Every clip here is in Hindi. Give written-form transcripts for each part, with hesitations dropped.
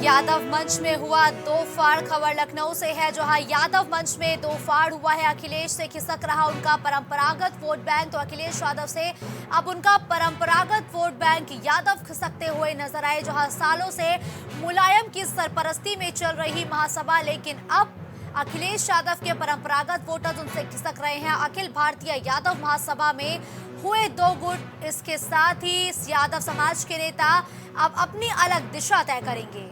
यादव मंच में हुआ दो फाड़। खबर लखनऊ से है, जहां यादव मंच में दो फाड़ हुआ है। अखिलेश से खिसक रहा उनका परंपरागत वोट बैंक, तो अखिलेश यादव से अब उनका परंपरागत वोट बैंक यादव खिसकते हुए नजर आए। जहां सालों से मुलायम की सरपरस्ती में चल रही महासभा, लेकिन अब अखिलेश यादव के परंपरागत वोटर उनसे खिसक रहे हैं। अखिल भारतीय यादव महासभा में हुए दो गुट। इसके साथ ही यादव समाज के नेता अब अपनी अलग दिशा तय करेंगे।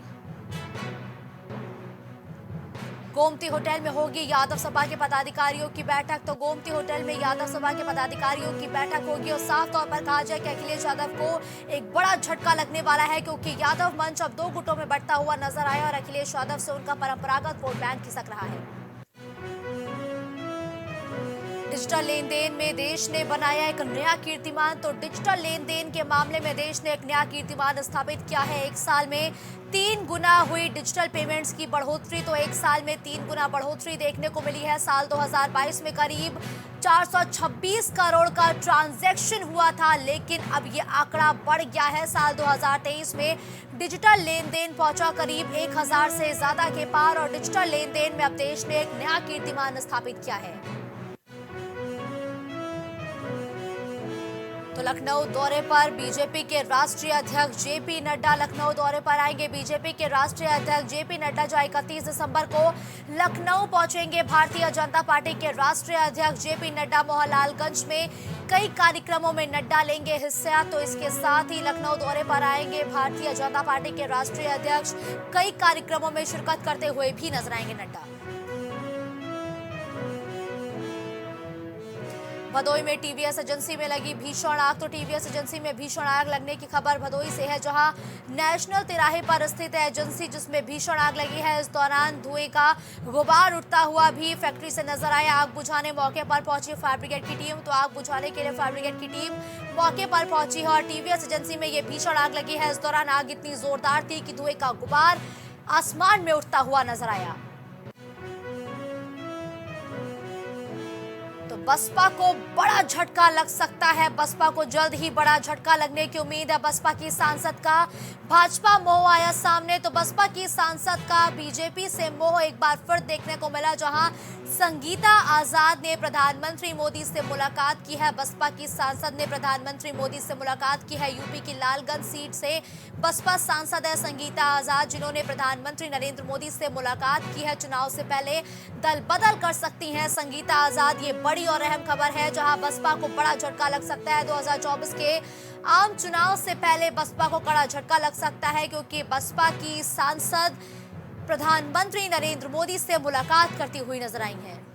गोमती होटल में होगी यादव सभा के पदाधिकारियों की बैठक। तो गोमती होटल में यादव सभा के पदाधिकारियों की बैठक होगी और साफ तौर पर कहा जाए कि अखिलेश यादव को एक बड़ा झटका लगने वाला है, क्योंकि यादव मंच अब दो गुटों में बढ़ता हुआ नजर आया और अखिलेश यादव से उनका परंपरागत वोट बैंक खिसक रहा है। डिजिटल लेन देन में देश ने बनाया एक नया कीर्तिमान। तो डिजिटल लेन देन के मामले में देश ने एक नया कीर्तिमान स्थापित किया है। एक साल में 3 गुना हुई डिजिटल पेमेंट्स की बढ़ोतरी। तो एक साल में 3 गुना बढ़ोतरी देखने को मिली है। साल 2022 में करीब 426 करोड़ का ट्रांजैक्शन हुआ था, लेकिन अब ये आंकड़ा बढ़ गया है। साल 2023 में डिजिटल लेन देन पहुंचा करीब 1000 से ज्यादा के पार और डिजिटल लेन देन में अब देश ने एक नया कीर्तिमान स्थापित किया है। तो लखनऊ दौरे पर बीजेपी के राष्ट्रीय अध्यक्ष जेपी नड्डा लखनऊ दौरे पर आएंगे। बीजेपी के राष्ट्रीय अध्यक्ष जेपी नड्डा जो 31 दिसंबर को लखनऊ पहुंचेंगे। भारतीय जनता पार्टी के राष्ट्रीय अध्यक्ष जेपी नड्डा मोहनलालगंज में कई कार्यक्रमों में नड्डा लेंगे हिस्सा। तो इसके साथ ही लखनऊ दौरे पर आएंगे भारतीय जनता पार्टी के राष्ट्रीय अध्यक्ष। कई कार्यक्रमों में शिरकत करते हुए भी नजर आएंगे नड्डा। भदोई में टीवीएस एजेंसी में लगी भीषण आग। तो टीवीएस एजेंसी में भीषण आग लगने की खबर भदोई से है, जहां नेशनल तिराहे पर स्थित है एजेंसी, जिसमें भीषण आग लगी है। इस दौरान धुएं का गुबार उठता हुआ भी फैक्ट्री से नजर आया। आग बुझाने मौके पर पहुंची फायर ब्रिगेड की टीम। तो आग बुझाने के लिए फायर ब्रिगेड की टीम मौके पर पहुंची है और टीवीएस एजेंसी में ये भीषण आग लगी है। इस दौरान आग इतनी जोरदार थी कि धुएं का गुबार आसमान में उठता हुआ नजर आया। बसपा को बड़ा झटका लग सकता है। बसपा को जल्द ही बड़ा झटका लगने की उम्मीद है। बसपा की सांसद का भाजपा मोह आया सामने। तो बसपा की सांसद का बीजेपी से मोह एक बार फिर देखने को मिला, जहां संगीता आजाद ने प्रधानमंत्री मोदी से मुलाकात की है। बसपा की सांसद ने प्रधानमंत्री मोदी से मुलाकात की है। यूपी की लालगंज सीट से बसपा सांसद है संगीता आजाद, जिन्होंने प्रधानमंत्री नरेंद्र मोदी से मुलाकात की है। चुनाव से पहले दल बदल कर सकती हैं संगीता आजाद। ये बड़ी और अहम खबर है, जहां बसपा को बड़ा झटका लग सकता है। 2024 के आम चुनाव से पहले बसपा को कड़ा झटका लग सकता है, क्योंकि बसपा की सांसद प्रधानमंत्री नरेंद्र मोदी से मुलाकात करती हुई नजर आई हैं।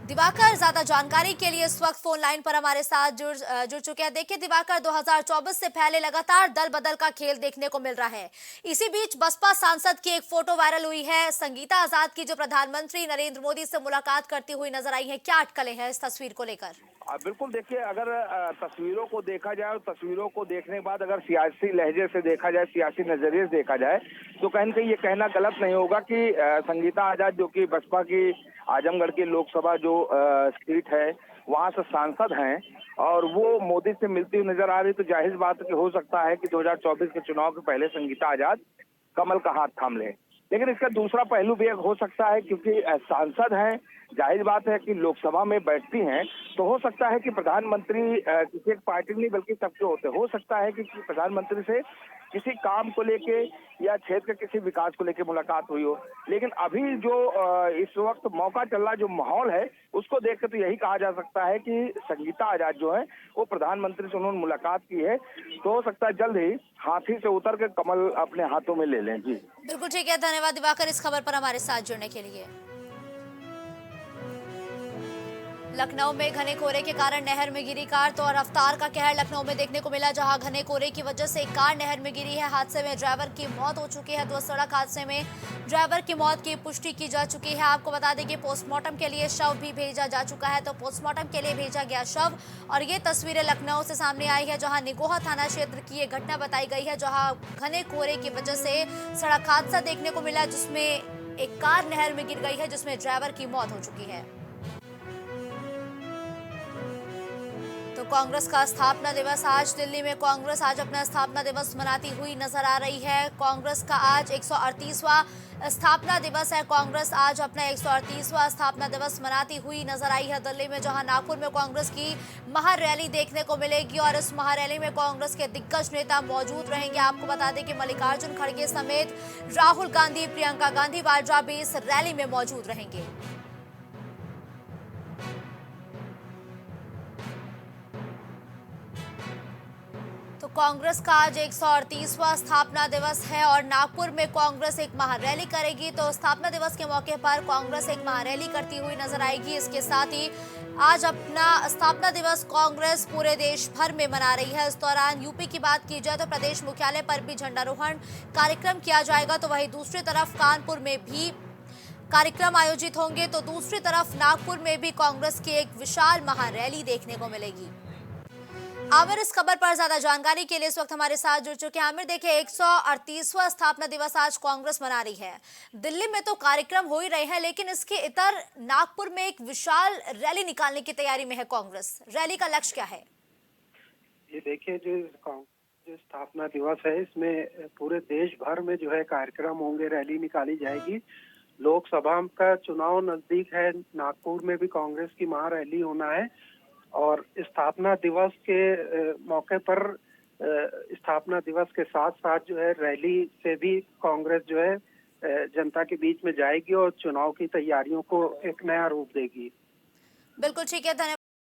दिवाकर ज्यादा जानकारी के लिए इस वक्त फोन लाइन पर हमारे साथ जुड़ चुके हैं। देखिए दिवाकर, 2024 से पहले लगातार दल बदल का खेल देखने को मिल रहा है। इसी बीच बसपा सांसद की एक फोटो वायरल हुई है संगीता आजाद की, जो प्रधानमंत्री नरेंद्र मोदी से मुलाकात करती हुई नजर आई है। क्या अटकलें हैं इस तस्वीर को लेकर? बिल्कुल, देखिए, अगर तस्वीरों को देखा जाए और तस्वीरों को देखने के बाद अगर सियासी लहजे से देखा जाए, सियासी नजरिए से देखा जाए, तो कहीं न कहीं ये कहना गलत नहीं होगा कि संगीता आजाद, जो कि बसपा की आजमगढ़ की लोकसभा जो सीट है, वहां से सांसद हैं और वो मोदी से मिलती हुई नजर आ रही, तो जाहिर बात कि हो सकता है कि 2024 के चुनाव के पहले संगीता आजाद कमल का हाथ थाम ले। लेकिन इसका दूसरा पहलू भी एक हो सकता है, क्योंकि सांसद हैं, जाहिर बात है कि लोकसभा में बैठती हैं, तो हो सकता है कि प्रधानमंत्री किसी एक पार्टी नहीं बल्कि सबके होते, हो सकता है कि प्रधानमंत्री से किसी काम को लेके या क्षेत्र के किसी विकास को लेके मुलाकात हुई हो। लेकिन अभी जो इस वक्त मौका चल रहा, जो माहौल है, उसको देख कर तो यही कहा जा सकता है कि संगीता आजाद जो है वो प्रधानमंत्री से उन्होंने मुलाकात की है, तो हो सकता है जल्द ही हाथी से उतर के कमल अपने हाथों में ले लें। जी बिल्कुल ठीक है, धन्यवाद दिवाकर इस खबर पर हमारे साथ जुड़ने के लिए। लखनऊ में घने कोहरे के कारण नहर में गिरी कार। तो रफ्तार का कहर लखनऊ में देखने को मिला, जहां घने कोहरे की वजह से एक कार नहर में गिरी है। हादसे में ड्राइवर की मौत हो चुकी है। तो सड़क हादसे में ड्राइवर की मौत की पुष्टि की जा चुकी है। आपको बता दें कि पोस्टमार्टम के लिए शव भी भेजा जा चुका है। तो पोस्टमार्टम के लिए भेजा गया शव और ये तस्वीरें लखनऊ से सामने आई है, जहां निगोहा थाना क्षेत्र की ये घटना बताई गई है, जहां घने कोहरे की वजह से सड़क हादसा देखने को मिला, जिसमें एक कार नहर में गिर गई है, जिसमें ड्राइवर की मौत हो चुकी है। तो कांग्रेस का स्थापना दिवस आज दिल्ली में कांग्रेस आज अपना स्थापना दिवस मनाती हुई नजर आ रही है। कांग्रेस का आज 138वां स्थापना दिवस है। कांग्रेस आज अपना 138वां स्थापना दिवस मनाती हुई नजर आई है दिल्ली में, जहां नागपुर में कांग्रेस की महारैली देखने को मिलेगी और इस महारैली में कांग्रेस के दिग्गज नेता मौजूद रहेंगे। आपको बता दें कि मल्लिकार्जुन खड़गे समेत राहुल गांधी, प्रियंका गांधी वाड्रा भी इस रैली में मौजूद रहेंगे। तो कांग्रेस का आज 138वां स्थापना दिवस है और नागपुर में कांग्रेस एक महारैली करेगी। तो स्थापना दिवस के मौके पर कांग्रेस एक महारैली करती हुई नजर आएगी। इसके साथ ही आज अपना स्थापना दिवस कांग्रेस पूरे देश भर में मना रही है। इस दौरान यूपी की बात की जाए तो प्रदेश मुख्यालय पर भी झंडारोहण कार्यक्रम किया जाएगा। तो वहीं दूसरी तरफ कानपुर में भी कार्यक्रम आयोजित होंगे। तो दूसरी तरफ नागपुर में भी कांग्रेस की एक विशाल महारैली देखने को मिलेगी। आमिर इस खबर पर ज्यादा जानकारी के लिए इस वक्त हमारे साथ जुड़ चुके हैं। आमिर, देखिए 138वां स्थापना दिवस आज कांग्रेस मना रही है। दिल्ली में तो कार्यक्रम हो ही रहे हैं, लेकिन इसके इतर नागपुर में एक विशाल रैली निकालने की तैयारी में है कांग्रेस। रैली का लक्ष्य क्या है? ये देखिए, जो स्थापना दिवस है इसमें पूरे देश भर में जो है कार्यक्रम होंगे, रैली निकाली जाएगी। लोकसभा का चुनाव नजदीक है, नागपुर में भी कांग्रेस की महारैली होना है और स्थापना दिवस के मौके पर स्थापना दिवस के साथ साथ जो है रैली से भी कांग्रेस जो है जनता के बीच में जाएगी और चुनाव की तैयारियों को एक नया रूप देगी। बिल्कुल ठीक है, धन्यवाद।